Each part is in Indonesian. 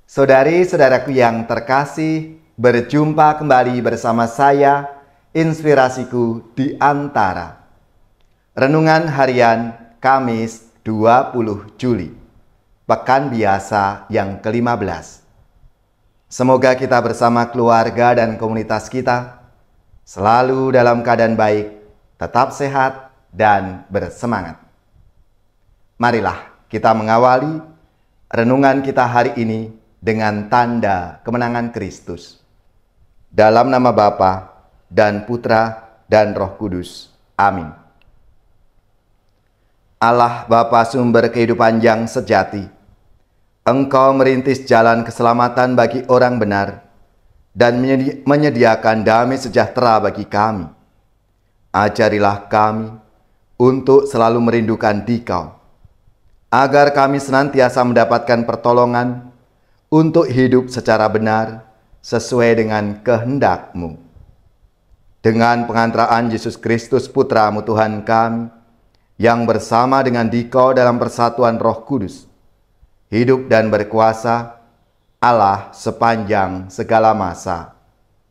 Saudari-saudaraku yang terkasih, berjumpa kembali bersama saya, Inspirasiku di Antara. Renungan harian Kamis 20 Juli, Pekan Biasa yang ke-15. Semoga kita bersama keluarga dan komunitas kita selalu dalam keadaan baik, tetap sehat, dan bersemangat. Marilah kita mengawali renungan kita hari ini dengan tanda kemenangan Kristus. Dalam nama Bapa dan Putra dan Roh Kudus. Amin. Allah Bapa sumber kehidupan yang sejati, Engkau merintis jalan keselamatan bagi orang benar dan menyediakan damai sejahtera bagi kami. Ajarilah kami untuk selalu merindukan Dikau, agar kami senantiasa mendapatkan pertolongan untuk hidup secara benar sesuai dengan kehendak-Mu. Dengan pengantaraan Yesus Kristus Putra-Mu Tuhan kami, yang bersama dengan Dikau dalam persatuan Roh Kudus, hidup dan berkuasa Allah sepanjang segala masa.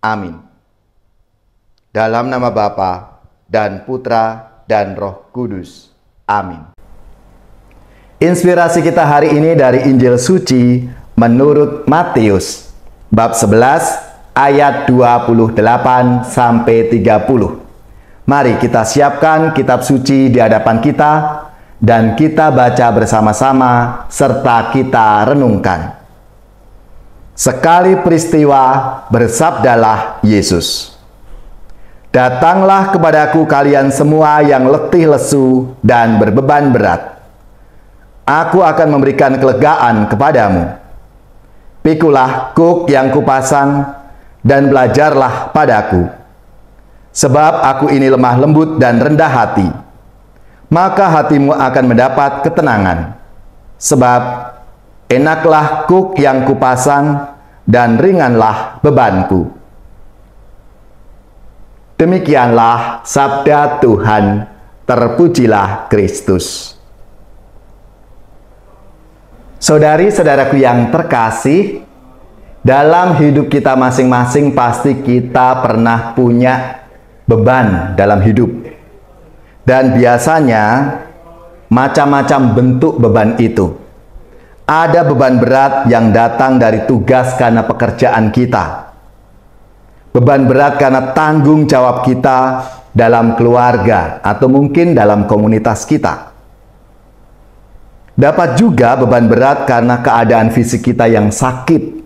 Amin. Dalam nama Bapa dan Putra dan Roh Kudus. Amin. Inspirasi kita hari ini dari Injil Suci menurut Matius, bab 11 ayat 28 sampai 30. Mari kita siapkan kitab suci di hadapan kita dan kita baca bersama-sama serta kita renungkan. Sekali peristiwa bersabdalah Yesus, "Datanglah kepadaku kalian semua yang letih lesu dan berbeban berat. Aku akan memberikan kelegaan kepadamu. Pikulah kuk yang kupasang dan belajarlah padaku. Sebab aku ini lemah lembut dan rendah hati. Maka hatimu akan mendapat ketenangan. Sebab enaklah kuk yang kupasang dan ringanlah bebanku." Demikianlah sabda Tuhan. Terpujilah Kristus. Saudari-saudaraku yang terkasih, dalam hidup kita masing-masing pasti kita pernah punya beban dalam hidup. Dan biasanya macam-macam bentuk beban itu. Ada beban berat yang datang dari tugas karena pekerjaan kita. Beban berat karena tanggung jawab kita dalam keluarga atau mungkin dalam komunitas kita. Dapat juga beban berat karena keadaan fisik kita yang sakit,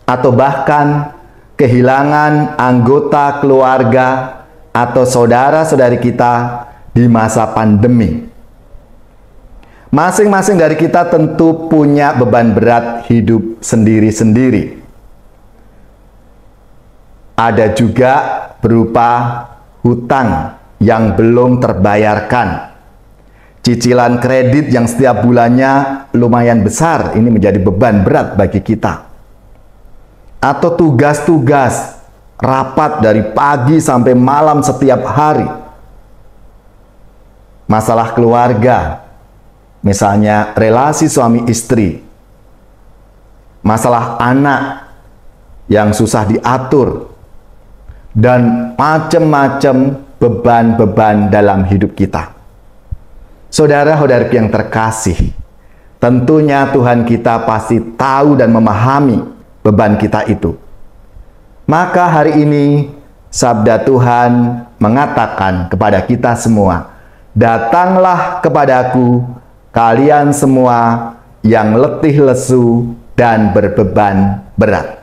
atau bahkan kehilangan anggota keluarga atau saudara-saudari kita di masa pandemi. Masing-masing dari kita tentu punya beban berat hidup sendiri-sendiri. Ada juga berupa hutang yang belum terbayarkan. Cicilan kredit yang setiap bulannya lumayan besar, ini menjadi beban berat bagi kita. Atau tugas-tugas rapat dari pagi sampai malam setiap hari. Masalah keluarga, misalnya relasi suami istri. Masalah anak yang susah diatur. Dan macam-macam beban-beban dalam hidup kita. Saudara-saudari yang terkasih, tentunya Tuhan kita pasti tahu dan memahami beban kita itu. Maka hari ini sabda Tuhan mengatakan kepada kita semua, "Datanglah kepadaku kalian semua yang letih lesu dan berbeban berat."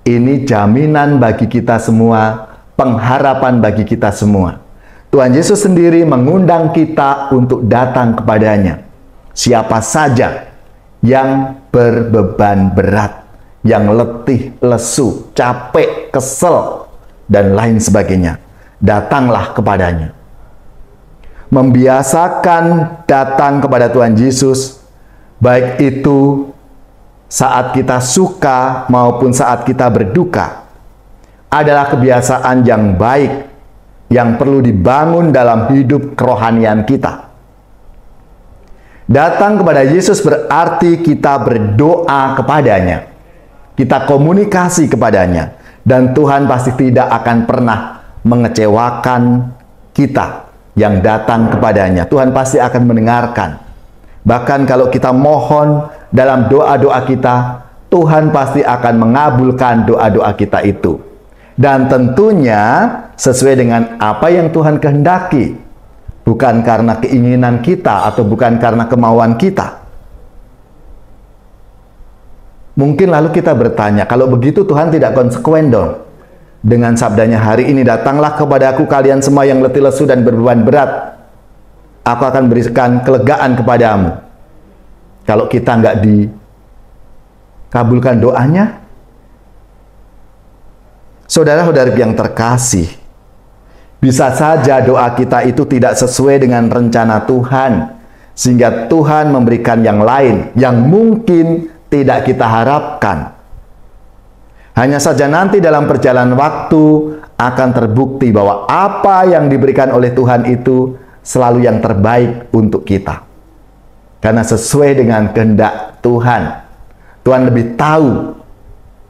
Ini jaminan bagi kita semua, pengharapan bagi kita semua. Tuhan Yesus sendiri mengundang kita untuk datang kepadanya. Siapa saja yang berbeban berat, yang letih, lesu, capek, kesel, dan lain sebagainya, datanglah kepadanya. Membiasakan datang kepada Tuhan Yesus, baik itu saat kita suka maupun saat kita berduka, adalah kebiasaan yang baik yang perlu dibangun dalam hidup kerohanian kita. Datang kepada Yesus berarti kita berdoa kepadanya. Kita komunikasi kepadanya. Dan Tuhan pasti tidak akan pernah mengecewakan kita yang datang kepadanya. Tuhan pasti akan mendengarkan. Bahkan kalau kita mohon dalam doa-doa kita, Tuhan pasti akan mengabulkan doa-doa kita itu. Dan tentunya sesuai dengan apa yang Tuhan kehendaki. Bukan karena keinginan kita atau bukan karena kemauan kita. Mungkin lalu kita bertanya, kalau begitu Tuhan tidak konsekuen dong. Dengan sabdanya hari ini, datanglah kepadaku kalian semua yang letih lesu dan berbeban berat. Aku akan berikan kelegaan kepadamu. Kalau kita nggak dikabulkan doanya, saudara-saudara yang terkasih, bisa saja doa kita itu tidak sesuai dengan rencana Tuhan, sehingga Tuhan memberikan yang lain yang mungkin tidak kita harapkan. Hanya saja nanti dalam perjalanan waktu akan terbukti bahwa apa yang diberikan oleh Tuhan itu selalu yang terbaik untuk kita. Karena sesuai dengan kehendak Tuhan. Tuhan lebih tahu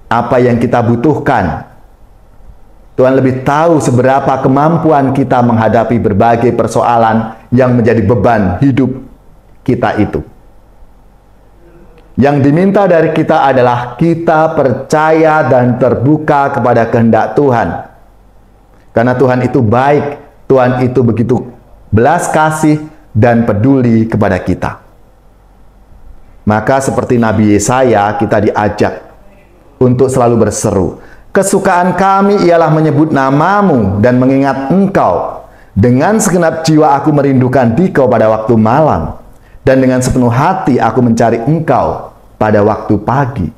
apa yang kita butuhkan. Tuhan lebih tahu seberapa kemampuan kita menghadapi berbagai persoalan yang menjadi beban hidup kita itu. Yang diminta dari kita adalah kita percaya dan terbuka kepada kehendak Tuhan. Karena Tuhan itu baik, Tuhan itu begitu belas kasih dan peduli kepada kita. Maka seperti Nabi Yesaya, kita diajak untuk selalu berseru, kesukaan kami ialah menyebut namamu dan mengingat engkau. Dengan segenap jiwa aku merindukan dikau pada waktu malam. Dan dengan sepenuh hati aku mencari engkau pada waktu pagi.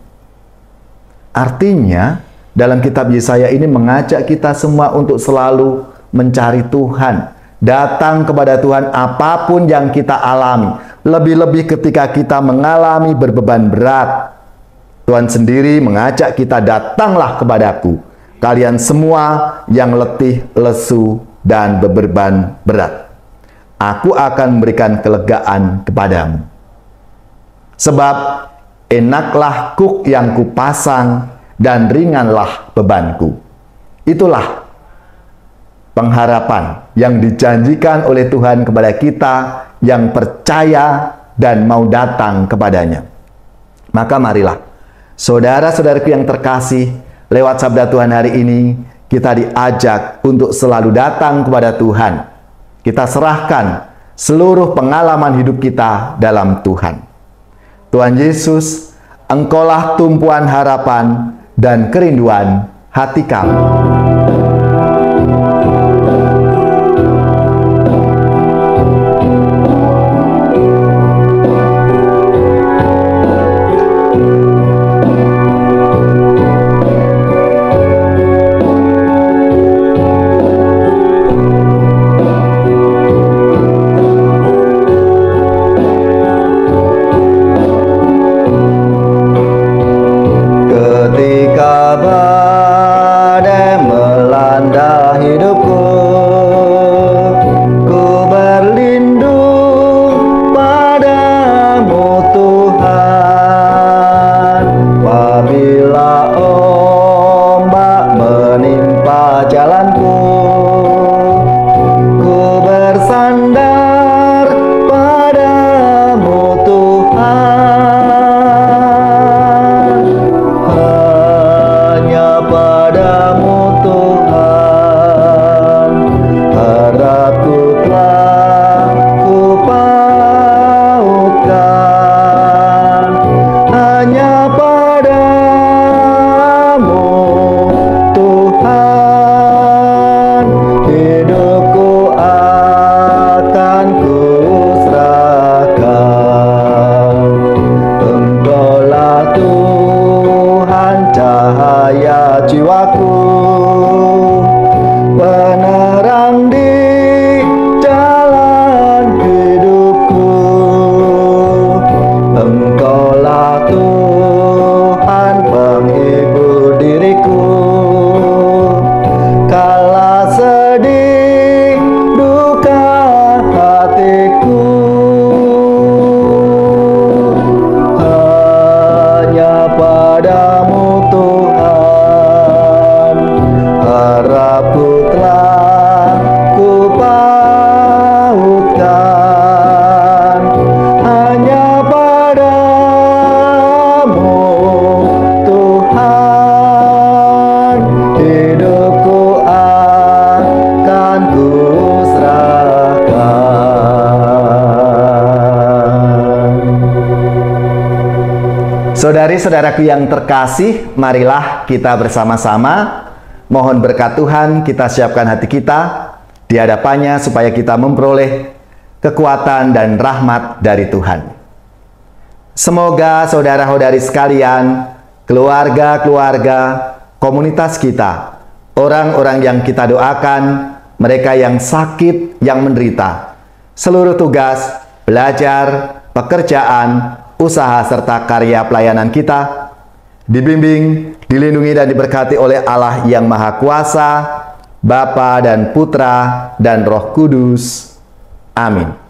Artinya, dalam kitab Yesaya ini mengajak kita semua untuk selalu mencari Tuhan. Datang kepada Tuhan apapun yang kita alami. Lebih-lebih ketika kita mengalami berbeban berat. Tuhan sendiri mengajak kita, datanglah kepadaku, kalian semua yang letih, lesu, dan beban berat. Aku akan memberikan kelegaan kepadamu. Sebab enaklah kuk yang kupasang dan ringanlah bebanku. Itulah pengharapan yang dijanjikan oleh Tuhan kepada kita yang percaya dan mau datang kepadanya. Maka marilah, saudara-saudaraku yang terkasih, lewat sabda Tuhan hari ini, kita diajak untuk selalu datang kepada Tuhan. Kita serahkan seluruh pengalaman hidup kita dalam Tuhan. Tuhan Yesus, Engkaulah tumpuan harapan dan kerinduan hati kami. Badai Saudari-saudaraku yang terkasih, marilah kita bersama-sama mohon berkat Tuhan, kita siapkan hati kita di hadapannya supaya kita memperoleh kekuatan dan rahmat dari Tuhan. Semoga saudara-saudari sekalian, keluarga-keluarga, komunitas kita, orang-orang yang kita doakan, mereka yang sakit, yang menderita, seluruh tugas, belajar, pekerjaan, usaha serta karya pelayanan kita dibimbing, dilindungi dan diberkati oleh Allah yang Maha Kuasa, Bapa dan Putra dan Roh Kudus. Amin.